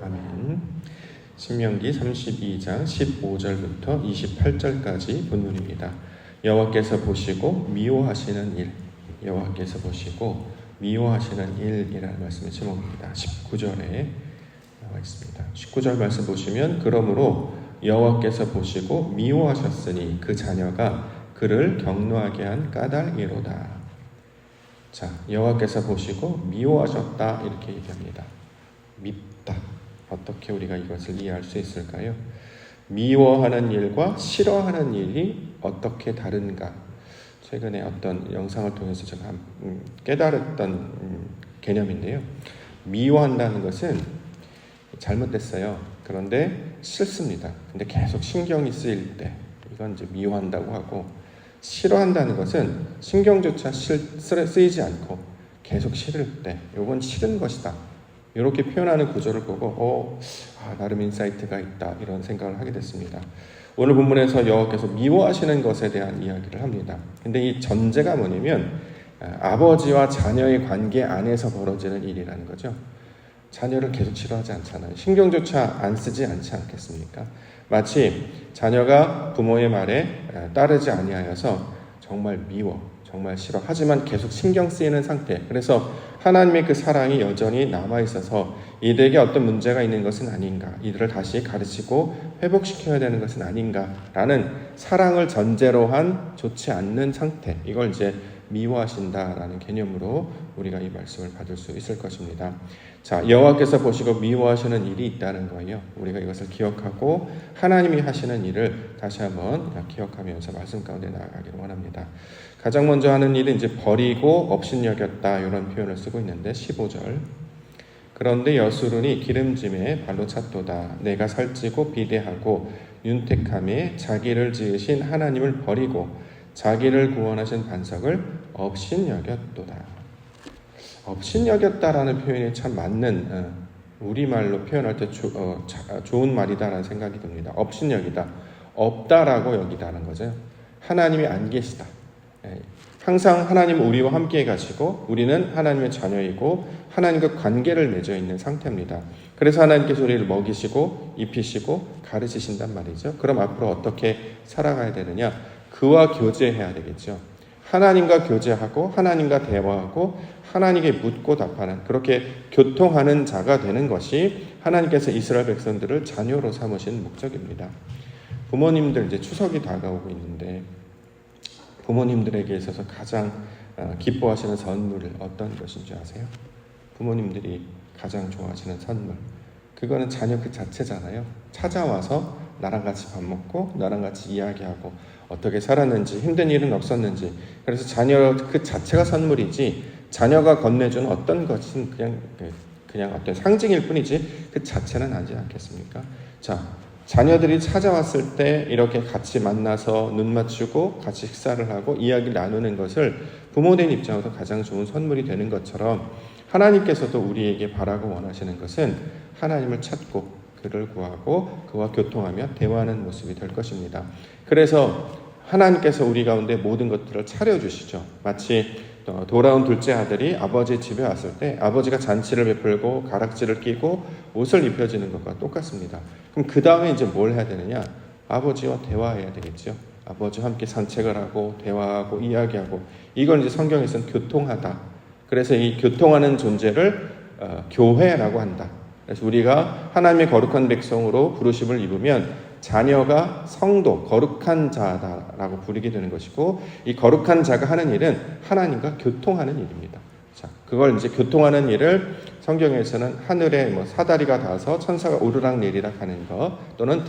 아멘. 신명기 32장 15절부터 28절까지 본문입니다. 여호와께서 보시고 미워하시는 일, 여호와께서 보시고 미워하시는 일이라는 말씀의 제목입니다. 19절에 나와 있습니다. 19절 말씀 보시면 그러므로 여호와께서 보시고 미워하셨으니 그 자녀가 그를 경노하게 한 까닭이로다. 자, 여호와께서 보시고 미워하셨다 이렇게 얘기합니다. 밉다. 어떻게 우리가 이것을 이해할 수 있을까요? 미워하는 일과 싫어하는 일이 어떻게 다른가? 최근에 어떤 영상을 통해서 제가 깨달았던 개념인데요. 미워한다는 것은 잘못됐어요. 그런데 싫습니다. 근데 계속 신경이 쓰일 때 이건 이제 미워한다고 하고, 싫어한다는 것은 신경조차 쓰이지 않고 계속 싫을 때 이건 싫은 것이다. 이렇게 표현하는 구조를 보고 나름 인사이트가 있다 이런 생각을 하게 됐습니다. 오늘 본문에서 여호와께서 미워하시는 것에 대한 이야기를 합니다. 근데 이 전제가 뭐냐면 아버지와 자녀의 관계 안에서 벌어지는 일이라는 거죠. 자녀를 계속 싫어하지 않잖아요. 신경조차 안 쓰지 않지 않겠습니까? 마치 자녀가 부모의 말에 따르지 아니하여서 정말 미워, 정말 싫어, 하지만 계속 신경 쓰이는 상태. 그래서 하나님의 그 사랑이 여전히 남아있어서 이들에게 어떤 문제가 있는 것은 아닌가, 이들을 다시 가르치고 회복시켜야 되는 것은 아닌가라는 사랑을 전제로 한 좋지 않는 상태, 이걸 이제 미워하신다라는 개념으로 우리가 이 말씀을 받을 수 있을 것입니다. 자, 여호와께서 보시고 미워하시는 일이 있다는 거예요. 우리가 이것을 기억하고 하나님이 하시는 일을 다시 한번 기억하면서 말씀 가운데 나아가기를 원합니다. 가장 먼저 하는 일은 이제 버리고 업신여겼다 이런 표현을 쓰고 있는데 15절. 그런데 여수론이 기름짐에 발로 찼도다. 내가 살찌고 비대하고 윤택함에 자기를 지으신 하나님을 버리고 자기를 구원하신 반석을 업신여겼도다. 업신여겼다라는 표현이 참 맞는 우리말로 표현할 때 좋은 말이다라는 생각이 듭니다. 업신여기다. 없다라고 여기다는 거죠. 하나님이 안 계시다. 항상 하나님은 우리와 함께 가시고 우리는 하나님의 자녀이고 하나님과 관계를 맺어 있는 상태입니다. 그래서 하나님께서 우리를 먹이시고 입히시고 가르치신단 말이죠. 그럼 앞으로 어떻게 살아가야 되느냐? 그와 교제해야 되겠죠. 하나님과 교제하고 하나님과 대화하고 하나님께 묻고 답하는, 그렇게 교통하는 자가 되는 것이 하나님께서 이스라엘 백성들을 자녀로 삼으신 목적입니다. 부모님들 이제 추석이 다가오고 있는데 부모님들에게 있어서 가장 기뻐하시는 선물은 어떤 것인지 아세요? 부모님들이 가장 좋아하시는 선물, 그거는 자녀 그 자체잖아요. 찾아와서 나랑 같이 밥 먹고 나랑 같이 이야기하고 어떻게 살았는지, 힘든 일은 없었는지. 그래서 자녀 그 자체가 선물이지, 자녀가 건네주는 어떤 것은 그냥 어떤 상징일 뿐이지 그 자체는 아니지 않겠습니까? 자, 자녀들이 찾아왔을 때 이렇게 같이 만나서 눈 맞추고 같이 식사를 하고 이야기를 나누는 것을 부모된 입장에서 가장 좋은 선물이 되는 것처럼, 하나님께서도 우리에게 바라고 원하시는 것은 하나님을 찾고 그를 구하고 그와 교통하며 대화하는 모습이 될 것입니다. 그래서 하나님께서 우리 가운데 모든 것들을 차려주시죠. 마치 돌아온 둘째 아들이 아버지 집에 왔을 때 아버지가 잔치를 베풀고 가락지를 끼고 옷을 입혀주는 것과 똑같습니다. 그럼 그 다음에 이제 뭘 해야 되느냐? 아버지와 대화해야 되겠죠. 아버지와 함께 산책을 하고 대화하고 이야기하고, 이걸 이제 성경에서는 교통하다. 그래서 이 교통하는 존재를 교회라고 한다. 그래서 우리가 하나님의 거룩한 백성으로 부르심을 입으면 자녀가 성도, 거룩한 자다라고 부르게 되는 것이고, 이 거룩한 자가 하는 일은 하나님과 교통하는 일입니다. 자, 그걸 이제 교통하는 일을 성경에서는 하늘에 사다리가 닿아서 천사가 오르락 내리락 하는 것, 또는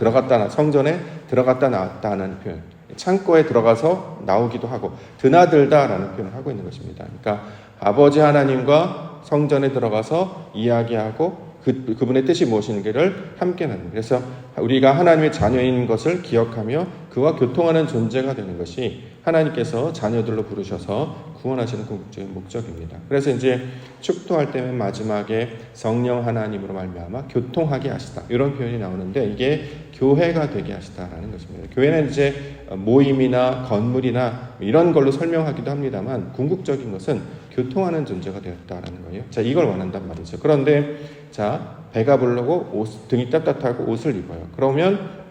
성전에 들어갔다 나왔다 하는 표현, 창고에 들어가서 나오기도 하고 드나들다라는 표현을 하고 있는 것입니다. 그러니까 아버지 하나님과 성전에 들어가서 이야기하고 그분의 뜻이 무엇인가를 함께 나누는, 그래서 우리가 하나님의 자녀인 것을 기억하며 그와 교통하는 존재가 되는 것이 하나님께서 자녀들로 부르셔서 구원하시는 궁극적인 목적입니다. 그래서 이제 축도할 때 맨 마지막에 성령 하나님으로 말미암아 교통하게 하시다, 이런 표현이 나오는데 이게 교회가 되게 하시다라는 것입니다. 교회는 이제 모임이나 건물이나 이런 걸로 설명하기도 합니다만 궁극적인 것은 교통하는 존재가 되었다라는 거예요. 자, 이걸 원한단 말이죠. 그런데 자, 배가 부르고 등이 따뜻하고 옷을 입어요. 그러면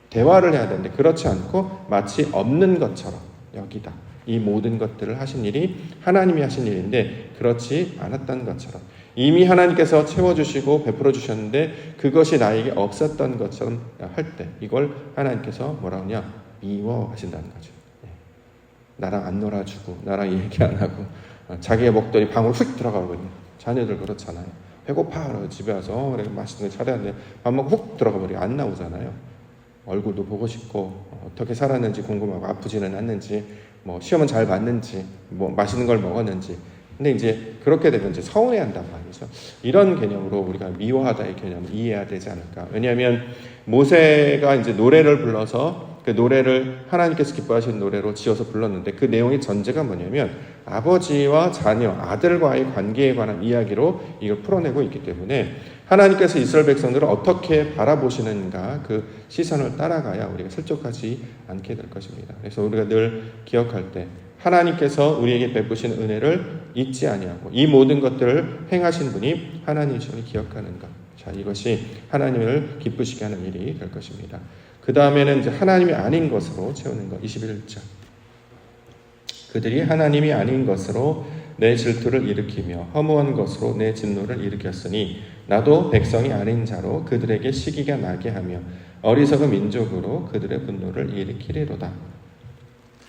대화를 해야 되는데 그렇지 않고 마치 없는 것처럼 여기다. 이 모든 것들을 하신 일이 하나님이 하신 일인데 그렇지 않았던 것처럼 이미 하나님께서 채워주시고 베풀어 주셨는데 그것이 나에게 없었던 것처럼 할 때 이걸 하나님께서 뭐라고 하냐? 미워하신다는 거죠. 나랑 안 놀아주고 나랑 얘기 안 하고 자기의 목도리 방으로 휙 들어가거든요. 자녀들 그렇잖아요. 배고파 그러고 집에 와서 그래 맛있는 거 차려야 돼. 밥 먹고 훅 들어가 버리고 안 나오잖아요. 얼굴도 보고 싶고 어떻게 살았는지 궁금하고 아프지는 않는지 뭐 시험은 잘 봤는지 뭐 맛있는 걸 먹었는지. 근데 이제 그렇게 되면 이제 서운해한단 말이죠. 이런 개념으로 우리가 미워하다의 개념을 이해해야 되지 않을까. 왜냐하면 모세가 이제 노래를 불러서 그 노래를 하나님께서 기뻐하시는 노래로 지어서 불렀는데 그 내용의 전제가 뭐냐면 아버지와 자녀, 아들과의 관계에 관한 이야기로 이걸 풀어내고 있기 때문에 하나님께서 이스라엘 백성들을 어떻게 바라보시는가 그 시선을 따라가야 우리가 실족하지 않게 될 것입니다. 그래서 우리가 늘 기억할 때 하나님께서 우리에게 베푸신 은혜를 잊지 아니하고 이 모든 것들을 행하신 분이 하나님이심을 기억하는 것. 자, 이것이 하나님을 기쁘시게 하는 일이 될 것입니다. 그 다음에는 이제 하나님이 아닌 것으로 채우는 것. 21절. 그들이 하나님이 아닌 것으로 내 질투를 일으키며 허무한 것으로 내 진노를 일으켰으니 나도 백성이 아닌 자로 그들에게 시기가 나게 하며 어리석은 민족으로 그들의 분노를 일으키리로다.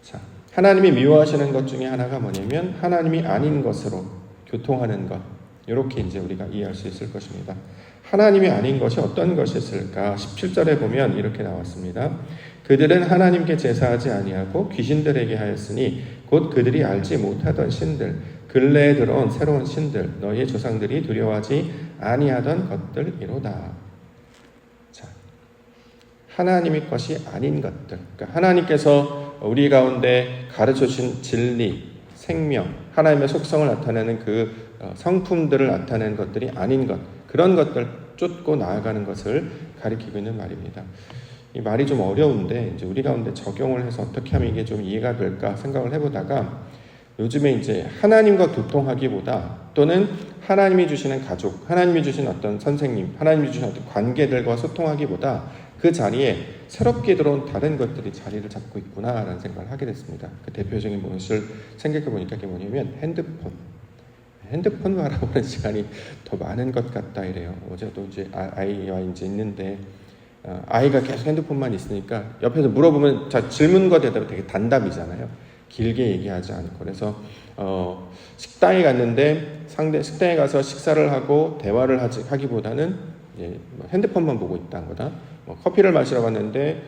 자, 하나님이 미워하시는 것 중에 하나가 뭐냐면 하나님이 아닌 것으로 교통하는 것. 이렇게 이제 우리가 이해할 수 있을 것입니다. 하나님이 아닌 것이 어떤 것이 있을까? 17절에 보면 이렇게 나왔습니다. 그들은 하나님께 제사하지 아니하고 귀신들에게 하였으니 곧 그들이 알지 못하던 신들 근래에 들어온 새로운 신들 너희의 조상들이 두려워하지 아니하던 것들이로다. 자, 하나님의 것이 아닌 것들. 그러니까 하나님께서 우리 가운데 가르쳐 주신 진리, 생명, 하나님의 속성을 나타내는 그 성품들을 나타내는 것들이 아닌 것. 그런 것들 쫓고 나아가는 것을 가리키고 있는 말입니다. 이 말이 좀 어려운데 이제 우리 가운데 적용을 해서 어떻게 하면 이게 좀 이해가 될까 생각을 해보다가 요즘에 이제 하나님과 교통하기보다 또는 하나님이 주시는 가족, 하나님이 주신 어떤 선생님, 하나님이 주신 어떤 관계들과 소통하기보다 그 자리에 새롭게 들어온 다른 것들이 자리를 잡고 있구나라는 생각을 하게 됐습니다. 그 대표적인 것을 생각해 보니까 그게 뭐냐면 핸드폰 바라보는 시간이 더 많은 것 같다 이래요. 어제도 이제 아이와 이제 있는데 아이가 계속 핸드폰만 있으니까 옆에서 물어보면 질문과 대답이 되게 단답이잖아요. 길게 얘기하지 않고. 그래서 식당에 갔는데 식당에 가서 식사를 하고 대화를 하기보다는 이제 핸드폰만 보고 있다는 거다. 커피를 마시러 갔는데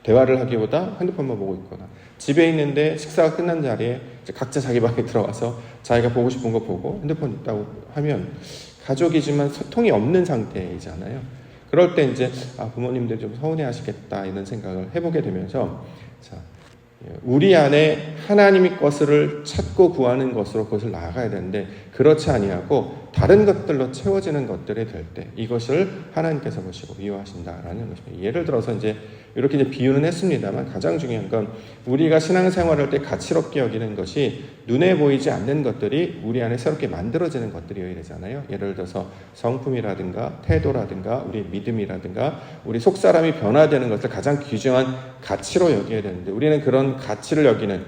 대화를 하기보다 핸드폰만 보고 있거나 집에 있는데 식사가 끝난 자리에 이제 각자 자기 방에 들어가서 자기가 보고 싶은 거 보고 핸드폰 있다고 하면 가족이지만 소통이 없는 상태이잖아요. 그럴 때 이제 부모님들 좀 서운해하시겠다 이런 생각을 해보게 되면서 자, 우리 안에 하나님의 것을 찾고 구하는 것으로 그것을 나아가야 되는데 그렇지 아니하고 다른 것들로 채워지는 것들이 될 때 이것을 하나님께서 보시고 미워하신다라는 것입니다. 예를 들어서 이제 이렇게 이제 비유는 했습니다만 가장 중요한 건 우리가 신앙생활할 때 가치롭게 여기는 것이 눈에 보이지 않는 것들이 우리 안에 새롭게 만들어지는 것들이어야 되잖아요. 예를 들어서 성품이라든가 태도라든가 우리 믿음이라든가 우리 속사람이 변화되는 것을 가장 귀중한 가치로 여겨야 되는데 우리는 그런 가치를 여기는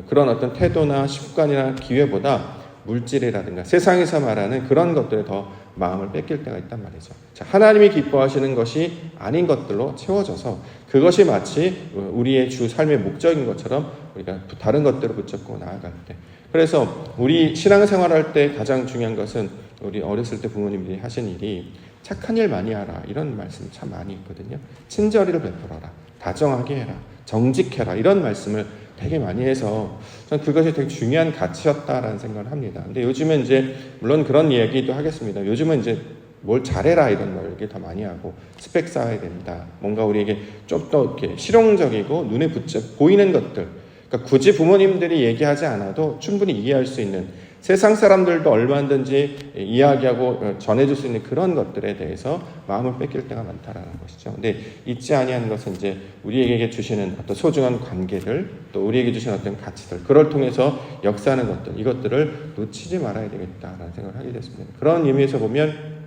그런 어떤 태도나 습관이나 기회보다 물질이라든가 세상에서 말하는 그런 것들에 더 마음을 뺏길 때가 있단 말이죠. 자, 하나님이 기뻐하시는 것이 아닌 것들로 채워져서 그것이 마치 우리의 주 삶의 목적인 것처럼 우리가 다른 것들을 붙잡고 나아갈 때 그래서 우리 신앙생활할 때 가장 중요한 것은 우리 어렸을 때 부모님들이 하신 일이 착한 일 많이 하라 이런 말씀 참 많이 있거든요. 친절히를 베풀어라, 다정하게 해라, 정직해라 이런 말씀을 되게 많이 해서 저는 그것이 되게 중요한 가치였다라는 생각을 합니다. 근데 요즘은 이제 물론 그런 이야기도 하겠습니다. 요즘은 이제 뭘 잘해라 이런 걸 이렇게 더 많이 하고 스펙 쌓아야 된다. 뭔가 우리에게 좀 더 이렇게 실용적이고 눈에 보이는 것들. 그러니까 굳이 부모님들이 얘기하지 않아도 충분히 이해할 수 있는 세상 사람들도 얼마든지 이야기하고 전해줄 수 있는 그런 것들에 대해서 마음을 뺏길 때가 많다라는 것이죠. 근데 잊지 아니하는 것은 이제 우리에게 주시는 어떤 소중한 관계들, 또 우리에게 주시는 어떤 가치들, 그걸 통해서 역사하는 것들, 이것들을 놓치지 말아야 되겠다라는 생각을 하게 됐습니다. 그런 의미에서 보면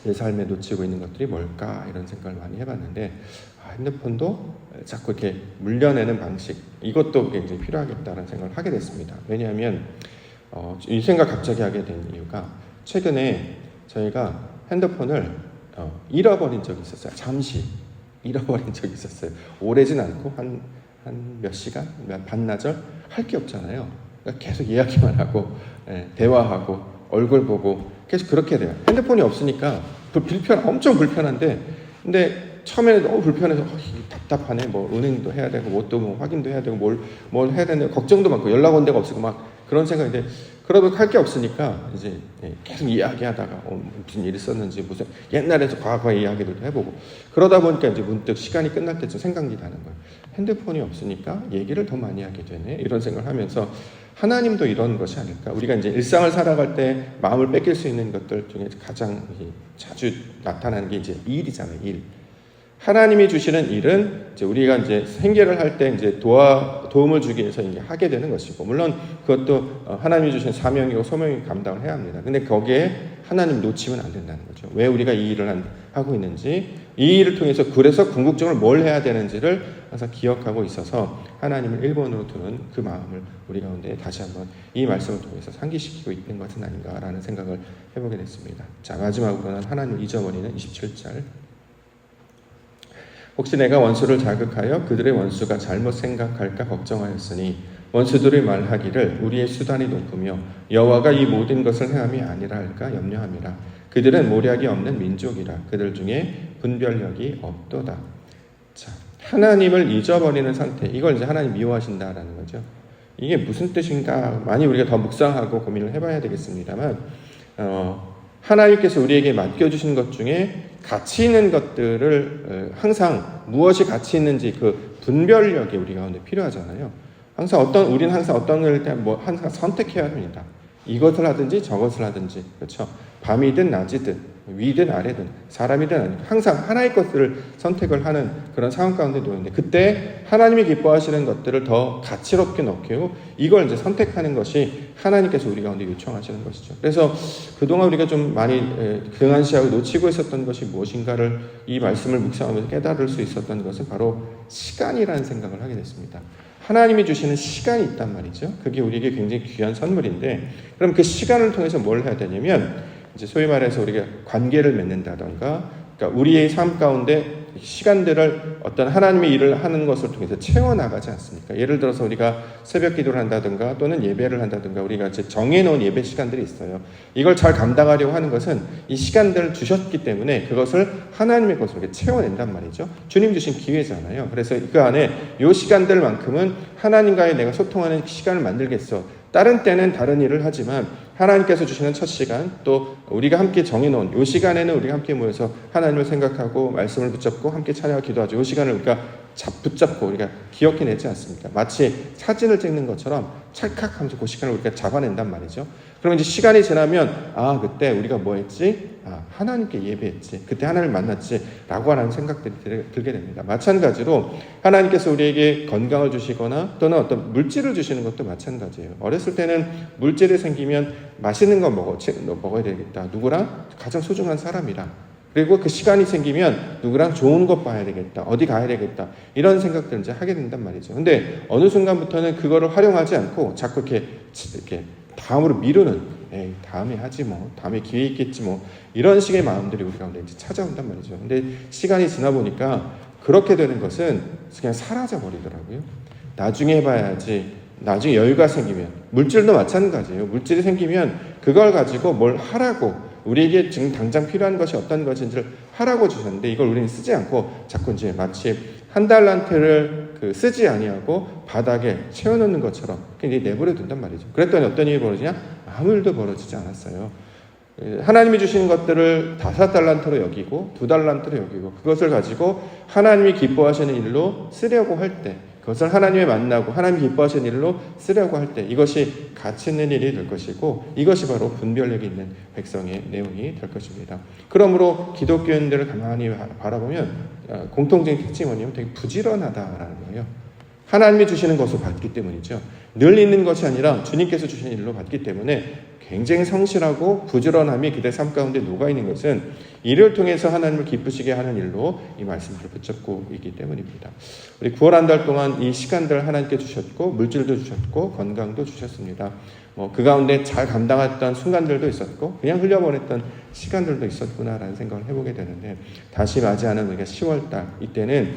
내 삶에 놓치고 있는 것들이 뭘까 이런 생각을 많이 해봤는데 핸드폰도 자꾸 이렇게 물려내는 방식 이것도 굉장히 필요하겠다는 생각을 하게 됐습니다. 왜냐하면 이 생각 갑자기 하게 된 이유가 최근에 저희가 핸드폰을 잃어버린 적이 있었어요. 잠시 잃어버린 적이 있었어요. 오래진 않고 한 몇 시간, 반나절 할 게 없잖아요. 그러니까 계속 이야기만 하고 대화하고 얼굴 보고 계속 그렇게 돼요. 핸드폰이 없으니까 엄청 불편한데 근데 처음에는 너무 불편해서 답답하네. 뭐 은행도 해야 되고 뭐 또 뭐 확인도 해야 되고 뭘 해야 되는데 걱정도 많고 연락 온 데가 없고 막 그런 생각인데 그러도 할 게 없으니까 이제 계속 이야기하다가 무슨 일이 있었는지 무슨 옛날에서 과거의 이야기들도 해보고 그러다 보니까 이제 문득 시간이 끝날 때쯤 생각이 나는 거예요. 핸드폰이 없으니까 얘기를 더 많이 하게 되네. 이런 생각을 하면서 하나님도 이런 것이 아닐까. 우리가 이제 일상을 살아갈 때 마음을 뺏길 수 있는 것들 중에 가장 자주 나타나는 게 이제 일이잖아요. 일. 하나님이 주시는 일은 이제 우리가 이제 생계를 할 때 이제 도움을 주기 위해서 이제 하게 되는 것이고, 물론 그것도 하나님이 주신 사명이고 소명이 감당을 해야 합니다. 근데 거기에 하나님 놓치면 안 된다는 거죠. 왜 우리가 이 일을 하고 있는지, 이 일을 통해서 그래서 궁극적으로 뭘 해야 되는지를 항상 기억하고 있어서 하나님을 1번으로 두는 그 마음을 우리 가운데 다시 한번 이 말씀을 통해서 상기시키고 있는 것은 아닌가라는 생각을 해보게 됐습니다. 자, 마지막으로는 하나님을 잊어버리는 27절. 혹시 내가 원수를 자극하여 그들의 원수가 잘못 생각할까 걱정하였으니 원수들의 말하기를 우리의 수단이 높으며 여호와가 이 모든 것을 행함이 아니라 할까 염려함이라. 그들은 모략이 없는 민족이라. 그들 중에 분별력이 없도다. 자, 하나님을 잊어버리는 상태, 이걸 이제 하나님 미워하신다라는 거죠. 이게 무슨 뜻인가 많이 우리가 더 묵상하고 고민을 해봐야 되겠습니다만 하나님께서 우리에게 맡겨주신 것 중에 가치 있는 것들을 항상 무엇이 가치 있는지 그 분별력이 우리 가운데 필요하잖아요. 우리는 항상 어떤 일을 때 항상 선택해야 합니다. 이것을 하든지 저것을 하든지, 그렇죠? 밤이든 낮이든 위든 아래든 사람이든 아니든 항상 하나의 것들을 선택을 하는 그런 상황 가운데 놓이는데 그때 하나님이 기뻐하시는 것들을 더 가치롭게 넣고 이걸 이제 선택하는 것이 하나님께서 우리 가운데 요청하시는 것이죠. 그래서 그동안 우리가 좀 많이 등한시하고 놓치고 있었던 것이 무엇인가를 이 말씀을 묵상하면서 깨달을 수 있었던 것은 바로 시간이라는 생각을 하게 됐습니다. 하나님이 주시는 시간이 있단 말이죠. 그게 우리에게 굉장히 귀한 선물인데 그럼 그 시간을 통해서 뭘 해야 되냐면 이제 소위 말해서 우리가 관계를 맺는다던가, 그러니까 우리의 삶 가운데 시간들을 어떤 하나님의 일을 하는 것을 통해서 채워나가지 않습니까? 예를 들어서 우리가 새벽 기도를 한다든가 또는 예배를 한다든가 우리가 이제 정해놓은 예배 시간들이 있어요. 이걸 잘 감당하려고 하는 것은 이 시간들을 주셨기 때문에 그것을 하나님의 것으로 이렇게 채워낸단 말이죠. 주님 주신 기회잖아요. 그래서 그 안에 이 시간들만큼은 하나님과의 내가 소통하는 시간을 만들겠어. 다른 때는 다른 일을 하지만 하나님께서 주시는 첫 시간 또 우리가 함께 정해놓은 이 시간에는 우리가 함께 모여서 하나님을 생각하고 말씀을 붙잡고 함께 찬양하고 기도하죠. 이 시간을 우리가 붙잡고 우리가 기억해내지 않습니까? 마치 사진을 찍는 것처럼 찰칵하면서 그 시간을 우리가 잡아낸단 말이죠. 그러면 이제 시간이 지나면 그때 우리가 뭐 했지? 하나님께 예배했지. 그때 하나님을 만났지. 라고 하는 생각들이 들게 됩니다. 마찬가지로 하나님께서 우리에게 건강을 주시거나 또는 어떤 물질을 주시는 것도 마찬가지예요. 어렸을 때는 물질이 생기면 맛있는 거 먹어야 되겠다. 누구랑? 가장 소중한 사람이랑. 그리고 그 시간이 생기면 누구랑 좋은 것 봐야 되겠다. 어디 가야 되겠다. 이런 생각들을 이제 하게 된단 말이죠. 근데 어느 순간부터는 그거를 활용하지 않고 자꾸 이렇게 다음으로 미루는 다음에 하지 뭐. 다음에 기회 있겠지 뭐. 이런 식의 마음들이 우리 가운데 이제 찾아온단 말이죠. 근데 시간이 지나 보니까 그렇게 되는 것은 그냥 사라져 버리더라고요. 나중에 해봐야지. 나중에 여유가 생기면. 물질도 마찬가지예요. 물질이 생기면 그걸 가지고 뭘 하라고 우리에게 지금 당장 필요한 것이 어떤 것인지를 하라고 주셨는데 이걸 우리는 쓰지 않고 자꾸 이제 마치 한 달란트를 쓰지 아니하고 바닥에 채워놓는 것처럼 그냥 내버려 둔단 말이죠. 그랬더니 어떤 일이 벌어지냐? 아무 일도 벌어지지 않았어요. 하나님이 주시는 것들을 5달란트로 여기고 2달란트로 여기고 그것을 가지고 하나님이 기뻐하시는 일로 쓰려고 할 때 그것을 하나님을 만나고 하나님이 기뻐하시는 일로 쓰려고 할 때 이것이 가치 있는 일이 될 것이고 이것이 바로 분별력이 있는 백성의 내용이 될 것입니다. 그러므로 기독교인들을 가만히 바라보면 공통적인 특징이 뭐냐면 되게 부지런하다라는 거예요. 하나님이 주시는 것을 받기 때문이죠. 늘 있는 것이 아니라 주님께서 주시는 일로 받기 때문에 굉장히 성실하고 부지런함이 그들의 삶 가운데 녹아있는 것은 이를 통해서 하나님을 기쁘시게 하는 일로 이 말씀을 붙잡고 있기 때문입니다. 우리 9월 한 달 동안 이 시간들 하나님께 주셨고 물질도 주셨고 건강도 주셨습니다. 그 가운데 잘 감당했던 순간들도 있었고 그냥 흘려보냈던 시간들도 있었구나라는 생각을 해보게 되는데, 다시 맞이하는 우리가 10월달 이때는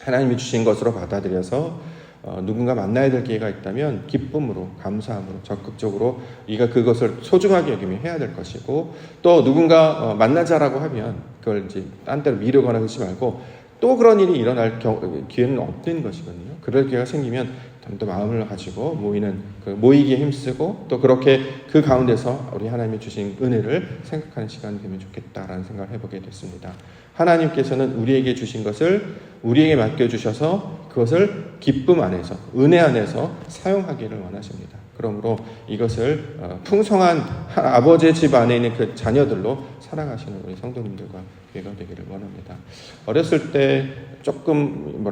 하나님이 주신 것으로 받아들여서 누군가 만나야 될 기회가 있다면 기쁨으로, 감사함으로, 적극적으로 우리가 그것을 소중하게 여기며 해야 될 것이고, 또 누군가 만나자라고 하면 그걸 이제 딴 데로 미루거나 그러지 말고 또 그런 일이 일어날 기회는 없는 것이거든요. 그럴 기회가 생기면 또 마음을 가지고 모이기에 힘쓰고, 또 그렇게 그 가운데서 우리 하나님이 주신 은혜를 생각하는 시간이 되면 좋겠다라는 생각을 해보게 됐습니다. 하나님께서는 우리에게 주신 것을 우리에게 맡겨주셔서 그것을 기쁨 안에서, 은혜 안에서 사용하기를 원하십니다. 그러므로 이것을 풍성한 아버지의 집 안에 있는 그 자녀들로 살아가시는 우리 성도님들과 교회가 되기를 원합니다. 어렸을 때 조금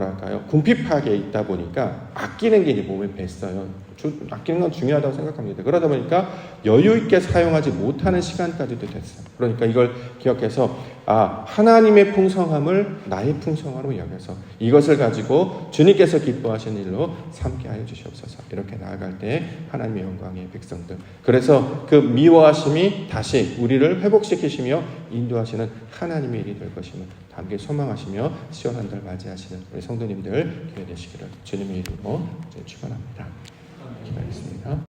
궁핍하게 있다 보니까 아끼는 게 이제 몸에 뱄어요. 아끼는 건 중요하다고 생각합니다. 그러다 보니까 여유 있게 사용하지 못하는 시간까지도 됐어요. 그러니까 이걸 기억해서 하나님의 풍성함을 나의 풍성함으로 여겨서 이것을 가지고 주님께서 기뻐하시는 일로 삼게 하여 주시옵소서. 이렇게 나아갈 때 하나님의 영광의 백성들, 그래서 그 미워하심이 다시 우리를 회복시키시며 인도하시는 하나님의 일이 될 것임을 함께 소망하시며 시원한 달 맞이하시는 우리 성도님들 기회 되시기를 주님의 이름으로 축원합니다. 기도하겠습니다.